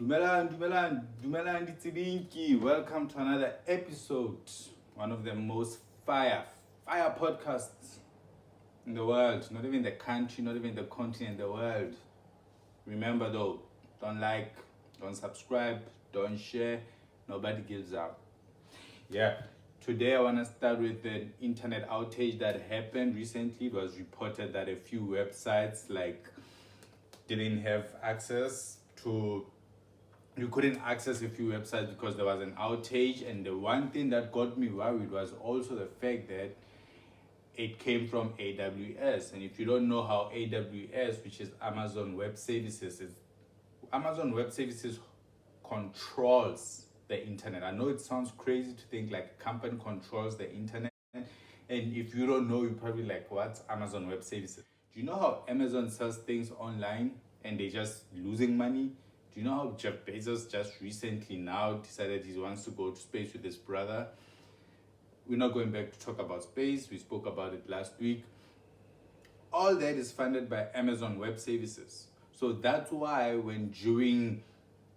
Dumelan, Ditibinki. Welcome to another episode. One of the most fire podcasts in the world. Not even the country, not even the continent, the world. Remember though, don't like, don't subscribe, don't share. Nobody gives up. Yeah. Today I want to start with an internet outage that happened recently. It was reported that a few websites didn't have access to you couldn't access a few websites because there was an outage. And the one thing that got me worried was also the fact that it came from AWS. And if you don't know how AWS, which is Amazon Web Services, Amazon Web Services controls the internet. I know it sounds crazy to think like a company controls the internet. And if you don't know, you're probably like, what's Amazon Web Services? Do you know how Amazon sells things online and they're just losing money? Do you know how Jeff Bezos just recently now decided he wants to go to space with his brother? We're not going back to talk about space. We spoke about it last week. All that is funded by Amazon Web Services. So that's why when during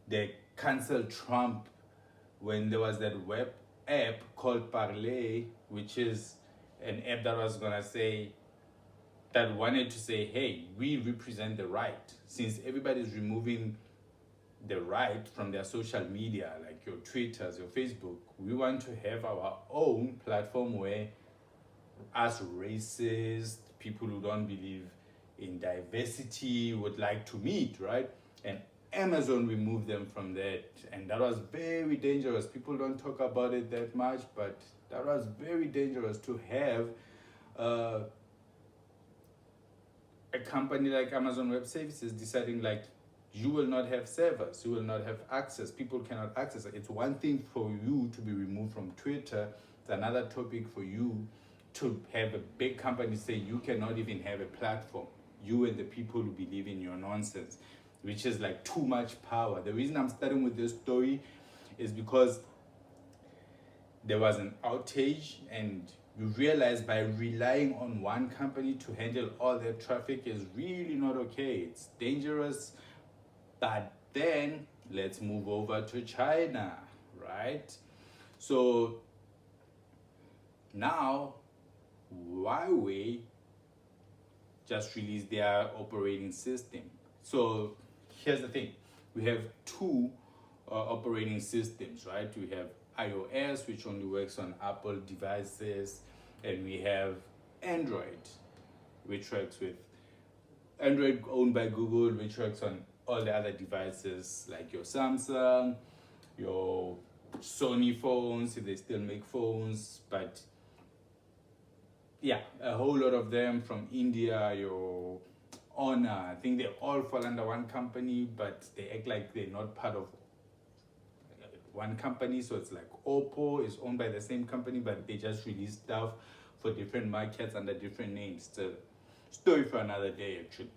the cancel Trump, when there was that web app called Parlay, which is an app that was gonna say, that wanted to say, hey, we represent the right. Since everybody's removing the right from their social media, like your Twitters, your Facebook, we want to have our own platform where us racist, people who don't believe in diversity would like to meet, right? And Amazon removed them from that. And that was very dangerous. People don't talk about it that much, but that was very dangerous to have a company like Amazon Web Services deciding like, you will not have servers, you will not have access, people cannot access it. It's one thing for you to be removed from Twitter, it's another topic for you to have a big company say you cannot even have a platform, you and the people who believe in your nonsense, which is like too much power. The reason I'm starting with this story is because there was an outage and you realize by relying on one company to handle all their traffic is really not okay. It's dangerous. But then let's move over to China, right? So now Huawei just released their operating system. So here's the thing. We have two operating systems, right? We have iOS, which only works on Apple devices, and we have Android, which works with Android owned by Google, which works on all the other devices like your Samsung, your Sony phones, if they still make phones, but yeah, a whole lot of them from India, your Honor, I think they all fall under one company, but they act like they're not part of one company. So it's like Oppo is owned by the same company, but they just release stuff for different markets under different names. It's a story for another day, actually.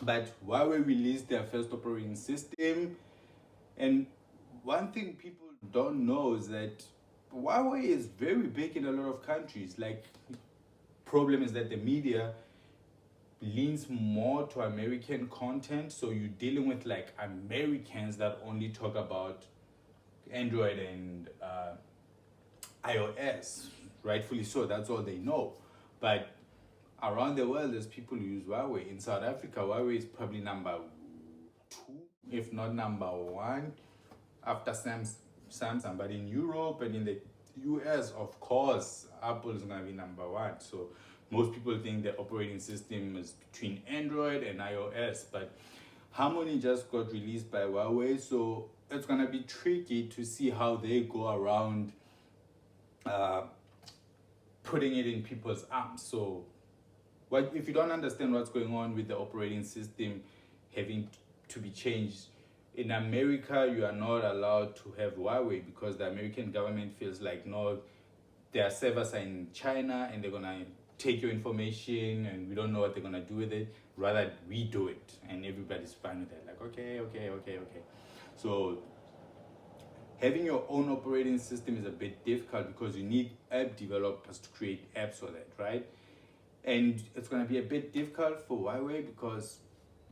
But Huawei released their first operating system, and one thing people don't know is that Huawei is very big in a lot of countries. Like, problem is that the media leans more to American content, so you're dealing with like Americans that only talk about Android and iOS. Rightfully so, that's all they know. But around the world, there's people who use Huawei. In South Africa, Huawei is probably number 2, if not number 1, after Samsung. But in Europe and in the US, of course, Apple is going to be number 1. So most people think the operating system is between Android and iOS. But Harmony just got released by Huawei, so it's going to be tricky to see how they go around putting it in people's arms. So if you don't understand what's going on with the operating system having to be changed, in America, you are not allowed to have Huawei because the American government feels like, no, their servers are in China and they're going to take your information and we don't know what they're going to do with it. Rather, we do it and everybody's fine with that. Like, okay. So having your own operating system is a bit difficult because you need app developers to create apps for that, right? And it's going to be a bit difficult for Huawei because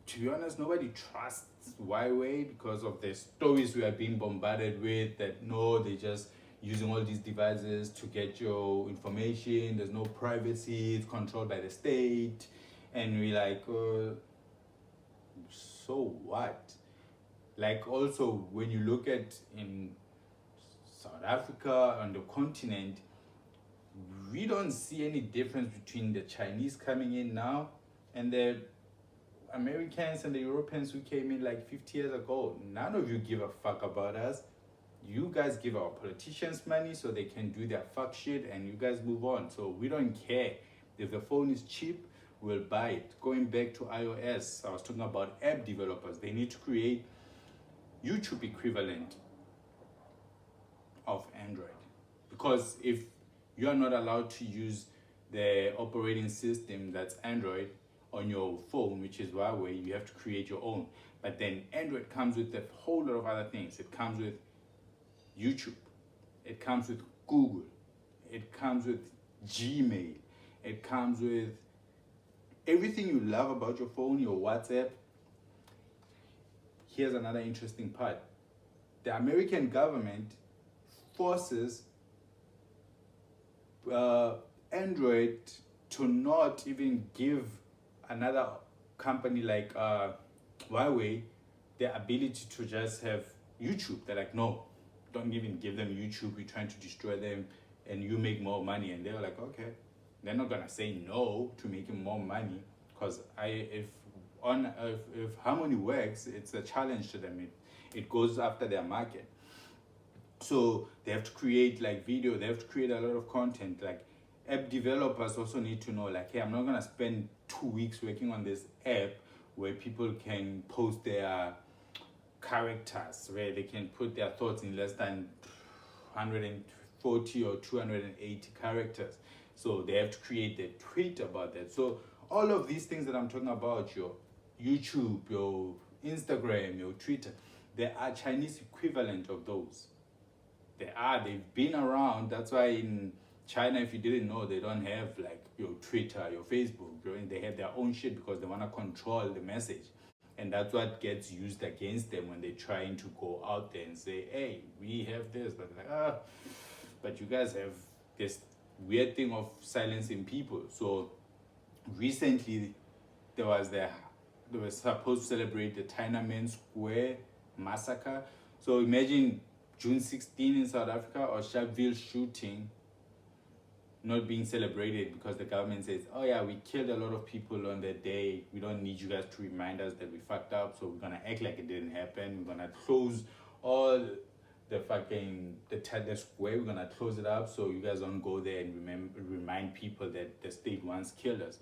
to be honest, nobody trusts Huawei because of the stories we are being bombarded with that no, they just using all these devices to get your information. There's no privacy. It's controlled by the state. And we're like, so what? Like also when you look at in South Africa, on the continent, we don't see any difference between the Chinese coming in now and the Americans and the Europeans who came in like 50 years ago. None of you give a fuck about us. You guys give our politicians money so they can do their fuck shit and you guys move on. So we don't care. If the phone is cheap, we'll buy it. Going back to iOS, I was talking about app developers. They need to create YouTube equivalent of Android. Because if you are not allowed to use the operating system that's Android on your phone, which is Huawei, you have to create your own. But then Android comes with a whole lot of other things. It comes with YouTube, it comes with Google, it comes with Gmail, it comes with everything you love about your phone, your WhatsApp. Here's another interesting part. The American government forces Android to not even give another company like Huawei the ability to just have YouTube. They're like, no, don't even give them YouTube. We're trying to destroy them and you make more money. And they're like, okay. They're not gonna say no to making more money because if Harmony works, it's a challenge to them. It goes after their market. So they have to create like video, they have to create a lot of content. Like app developers also need to know like, hey, I'm not gonna spend 2 weeks working on this app where people can post their characters, where they can put their thoughts in less than 140 or 280 characters. So they have to create a tweet about that. So all of these things that I'm talking about, your YouTube, your Instagram, your Twitter, there are Chinese equivalent of those. They've been around. That's why in China, if you didn't know, they don't have like your Twitter, your Facebook. They have their own shit because they want to control the message. And that's what gets used against them when they're trying to go out there and say, hey, we have this. But like, but you guys have this weird thing of silencing people. So recently, they were supposed to celebrate the Tiananmen Square massacre. So imagine June 16 in South Africa or Sharpeville shooting not being celebrated because the government says, oh yeah, we killed a lot of people on that day. We don't need you guys to remind us that we fucked up. So we're going to act like it didn't happen. We're going to close all the square. We're going to close it up so you guys don't go there and remind people that the state once killed us.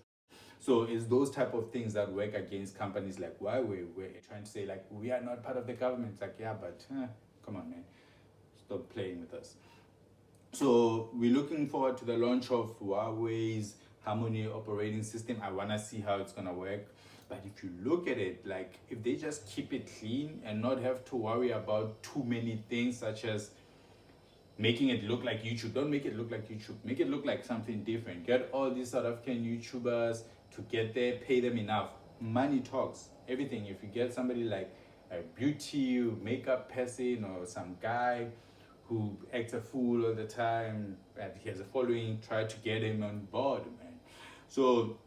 So it's those type of things that work against companies like Huawei. We're trying to say like, we are not part of the government. It's like, yeah, but come on, man. Stop playing with us. So we're looking forward to the launch of Huawei's Harmony operating system. I want to see how it's going to work. But if you look at it, like if they just keep it clean and not have to worry about too many things such as making it look like YouTube. Don't make it look like YouTube. Make it look like something different. Get all these South African YouTubers to get there, pay them enough. Money talks. Everything. If you get somebody like a beauty, makeup person or some guy who acts a fool all the time and he has a following, try to get him on board, man. So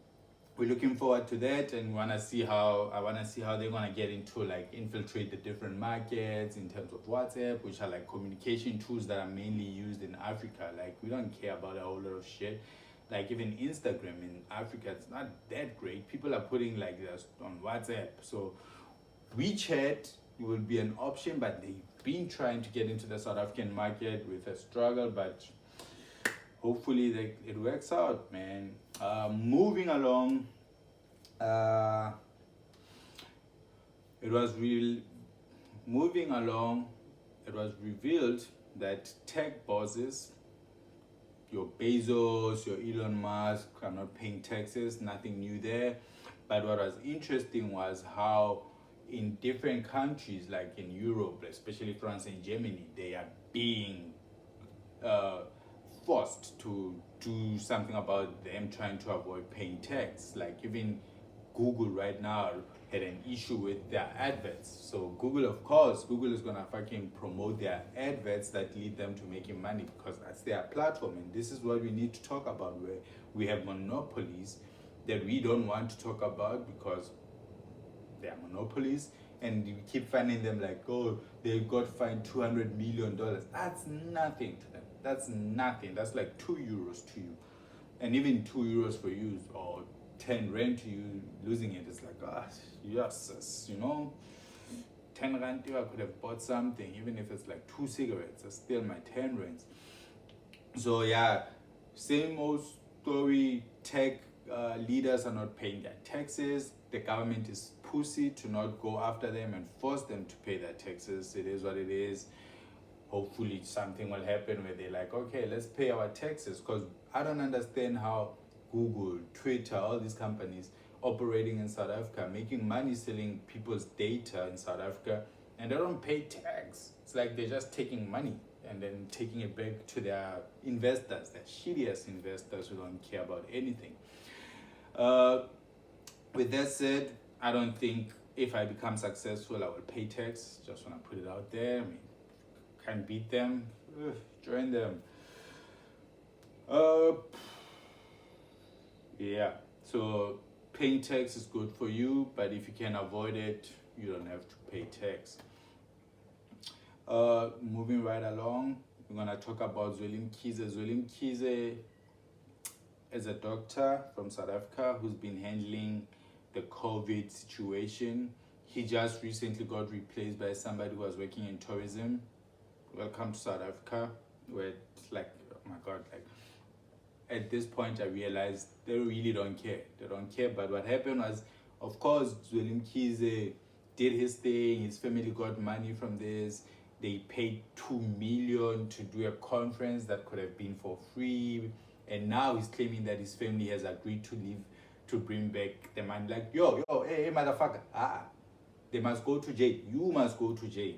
we're looking forward to that, and I want to see how they're going to get into like infiltrate the different markets in terms of WhatsApp, which are like communication tools that are mainly used in Africa. Like we don't care about a whole lot of shit. Like even Instagram in Africa, it's not that great. People are putting like this on WhatsApp. So WeChat will be an option, but they've been trying to get into the South African market with a struggle, but hopefully it works out, man. Moving along, it was revealed that tech bosses, your Bezos, your Elon Musk, are not paying taxes, nothing new there. But what was interesting was how in different countries, like in Europe, especially France and Germany, they are being forced to do something about them trying to avoid paying tax. Like even Google right now had an issue with their adverts. So Google, of course, Google is gonna fucking promote their adverts that lead them to making money because that's their platform. And this is what we need to talk about, where we have monopolies that we don't want to talk about because they are monopolies, and we keep finding them like, oh, they got fined $200 million. That's nothing to them. That's nothing. That's like €2 to you. And even €2 for you, or 10 rand to you, losing it is like, yes, you know, 10 rand, I could have bought something, even if it's like 2 cigarettes, it's still my 10 rands. So yeah, same old story. Tech leaders are not paying their taxes. The government is pussy to not go after them and force them to pay their taxes. It is what it is. Hopefully something will happen where they're like, okay, let's pay our taxes, because I don't understand how Google, Twitter, all these companies operating in South Africa, making money selling people's data in South Africa, and they don't pay tax. It's like they're just taking money and then taking it back to their investors, their shittiest investors who don't care about anything. With that said, I don't think if I become successful, I will pay tax. Just want to put it out there. I mean, can't beat them. Join them. Yeah. So paying tax is good for you, but if you can avoid it, you don't have to pay tax. Moving right along, we're gonna talk about Zwelim Kize. Zwelim Kize is a doctor from South Africa who's been handling the COVID situation. He just recently got replaced by somebody who was working in tourism. Welcome to South Africa, where it's like, oh my God, like at this point I realized they really don't care. They don't care. But what happened was, of course, Zwelim Kize did his thing. His family got money from this. They paid 2 million to do a conference that could have been for free. And now he's claiming that his family has agreed to leave to bring back the money. Like, hey, motherfucker, they must go to jail. You must go to jail.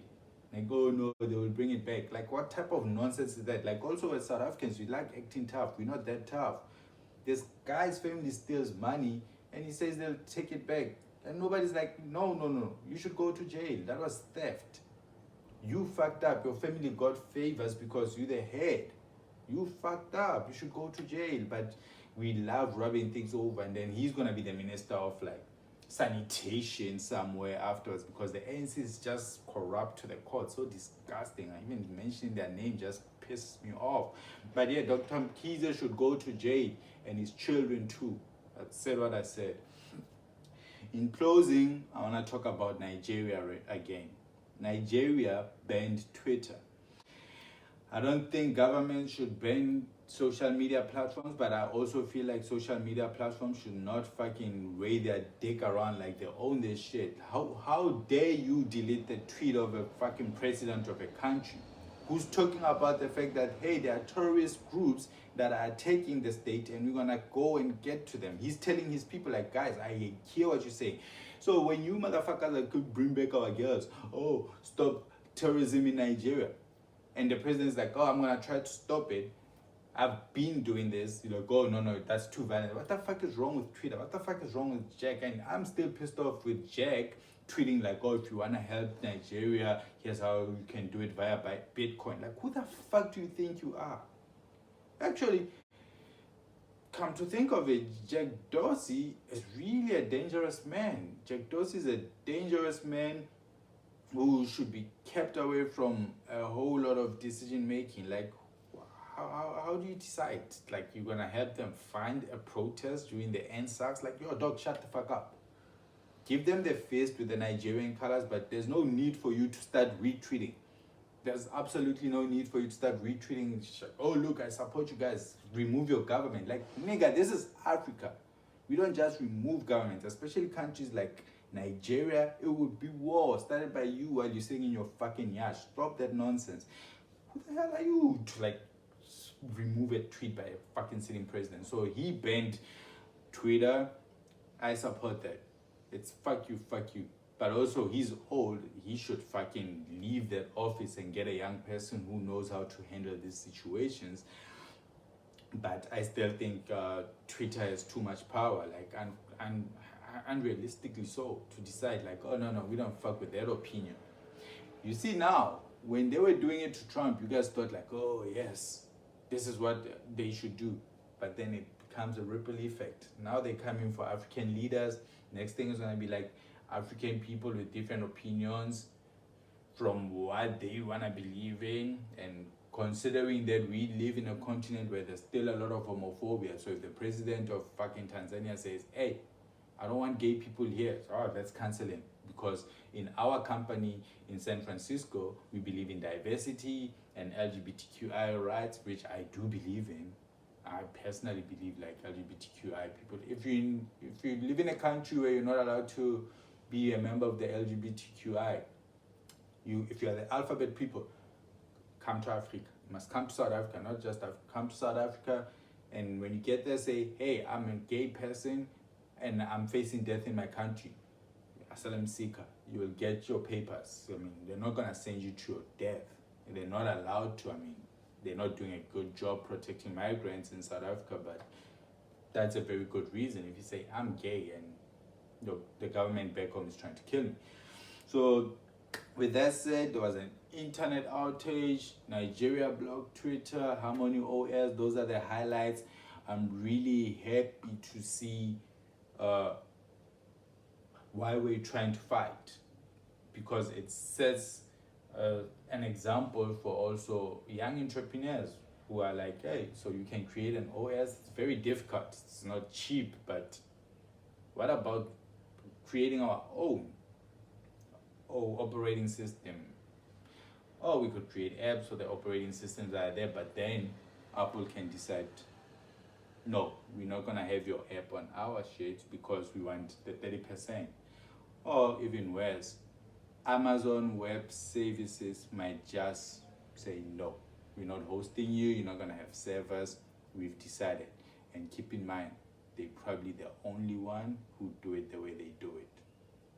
Like, oh no, they will bring it back. Like, what type of nonsense is that? Like, also as South Africans, we like acting tough. We're not that tough. This guy's family steals money and he says they'll take it back. And nobody's like, no, you should go to jail. That was theft. You fucked up. Your family got favors because you're the head. You fucked up. You should go to jail. But we love rubbing things over, and then he's gonna be the minister of like sanitation somewhere afterwards, because the ANC is just corrupt to the core. So disgusting. I even mentioning their name just pisses me off. But yeah, Dr. Kize should go to jail, and his children too. I said what I said. In closing, I want to talk about Nigeria again. Nigeria banned Twitter. I don't think government should ban social media platforms, but I also feel like social media platforms should not fucking weigh their dick around like they own this shit. How dare you delete the tweet of a fucking president of a country who's talking about the fact that, hey, there are terrorist groups that are attacking the state and we're gonna go and get to them. He's telling his people like, guys, I hear what you're saying. So when you motherfuckers could bring back our girls, oh, stop terrorism in Nigeria, and the president's like, oh, I'm gonna try to stop it. I've been doing this. You're like, oh, no, that's too violent. What the fuck is wrong with Twitter? What the fuck is wrong with Jack? And I'm still pissed off with Jack tweeting like, oh, if you wanna help Nigeria, here's how you can do it via Bitcoin. Like, who the fuck do you think you are? Actually, come to think of it, Jack Dorsey is really a dangerous man. Jack Dorsey is a dangerous man who should be kept away from a whole lot of decision making. Like, how do you decide? Like, you're gonna help them find a protest during the NSACs? Like, yo, dog, shut the fuck up. Give them the fist with the Nigerian colors, but there's no need for you to start retweeting. There's absolutely no need for you to start retweeting. Oh, look, I support you guys. Remove your government. Like, nigga, this is Africa. We don't just remove governments, especially countries like Nigeria. It would be war started by you while you're sitting in your fucking yacht. Stop that nonsense. Who the hell are you to like remove a tweet by a fucking sitting president? So he banned Twitter. I support that. It's fuck you. But also, he's old. He should fucking leave that office and get a young person who knows how to handle these situations. But I still think Twitter has too much power. Like, and unrealistically so, to decide like, oh no, we don't fuck with their opinion. You see now, when they were doing it to Trump, you guys thought like, oh yes, this is what they should do. But then it becomes a ripple effect. Now they're coming for African leaders. Next thing is gonna be like African people with different opinions from what they wanna believe in, and considering that we live in a continent where there's still a lot of homophobia. So if the president of fucking Tanzania says, hey, I don't want gay people here, so let's cancel him. Because in our company in San Francisco, we believe in diversity and LGBTQI rights, which I do believe in. I personally believe like LGBTQI people. If you live in a country where you're not allowed to be a member of the LGBTQI, if you are the alphabet people, come to Africa. You must come to South Africa, not just Africa. Come to South Africa, and when you get there, say, hey, I'm a gay person and I'm facing death in my country. Asylum seeker, you will get your papers. I mean, they're not gonna send you to your death. They're not allowed to. I mean, they're not doing a good job protecting migrants in South Africa, but that's a very good reason. If you say, I'm gay and the government back home is trying to kill me. So with that said, there was an internet outage, Nigeria blocked Twitter, Harmony OS, those are the highlights. I'm really happy to see why we're trying to fight, because it sets an example for also young entrepreneurs who are like, hey, so you can create an OS. It's very difficult, it's not cheap, but what about creating our own operating system? We could create apps so the operating systems are there, but then Apple can decide, no, we're not gonna have your app on our shit because we want the 30%. Or even worse, Amazon Web Services might just say, no, we're not hosting you, you're not gonna have servers, we've decided. And keep in mind, they're probably the only one who do it the way they do it.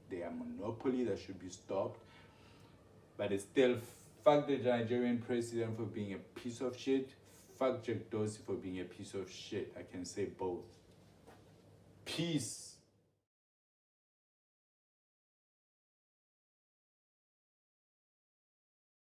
They are monopoly that should be stopped. But it's still, fuck the Nigerian president for being a piece of shit, fuck Jack Dorsey for being a piece of shit. I can say both. Peace.